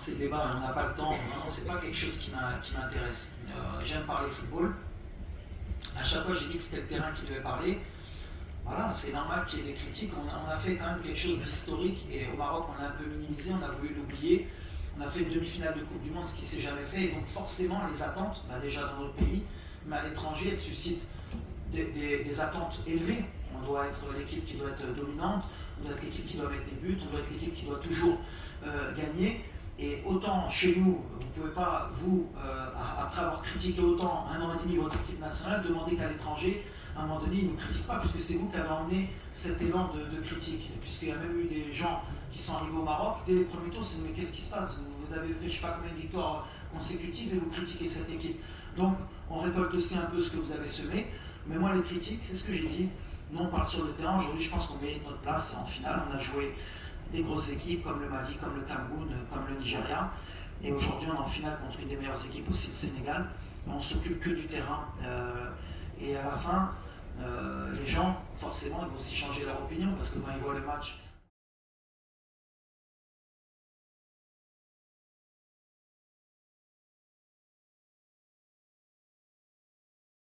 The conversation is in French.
ces débats, on n'a pas le temps, vraiment, c'est pas quelque chose qui m'intéresse. J'aime parler football. À chaque fois, j'ai dit que c'était le terrain qui devait parler. Voilà, c'est normal qu'il y ait des critiques. On a fait quand même quelque chose d'historique et au Maroc, on a un peu minimisé, on a voulu l'oublier. On a fait une demi-finale de Coupe du Monde, ce qui ne s'est jamais fait. Et donc forcément, les attentes, déjà dans notre pays, mais à l'étranger, elles suscitent des attentes élevées. On doit être l'équipe qui doit être dominante, on doit être l'équipe qui doit mettre des buts, on doit être l'équipe qui doit toujours gagner. Et autant chez nous, vous ne pouvez pas, vous, après avoir critiqué autant 1 an et demi votre équipe nationale, demander qu'à l'étranger, à un moment donné, ils ne nous critiquent pas, puisque c'est vous qui avez emmené cet élan de critique. Puisqu'il y a même eu des gens qui sont arrivés au Maroc, dès les premiers tours, c'est mais qu'est-ce qui se passe? Vous avez fait je ne sais pas combien de victoires consécutives et vous critiquez cette équipe. Donc on récolte aussi un peu ce que vous avez semé. Mais moi, les critiques, c'est ce que j'ai dit. Nous, on parle sur le terrain. Aujourd'hui, je pense qu'on mérite notre place en finale. On a joué des grosses équipes comme le Mali, comme le Cameroun, comme le Nigeria. Et aujourd'hui, on est en finale contre une des meilleures équipes aussi, le Sénégal. Mais on ne s'occupe que du terrain. Et à la fin, les gens, forcément, ils vont aussi changer leur opinion parce que quand ils voient le match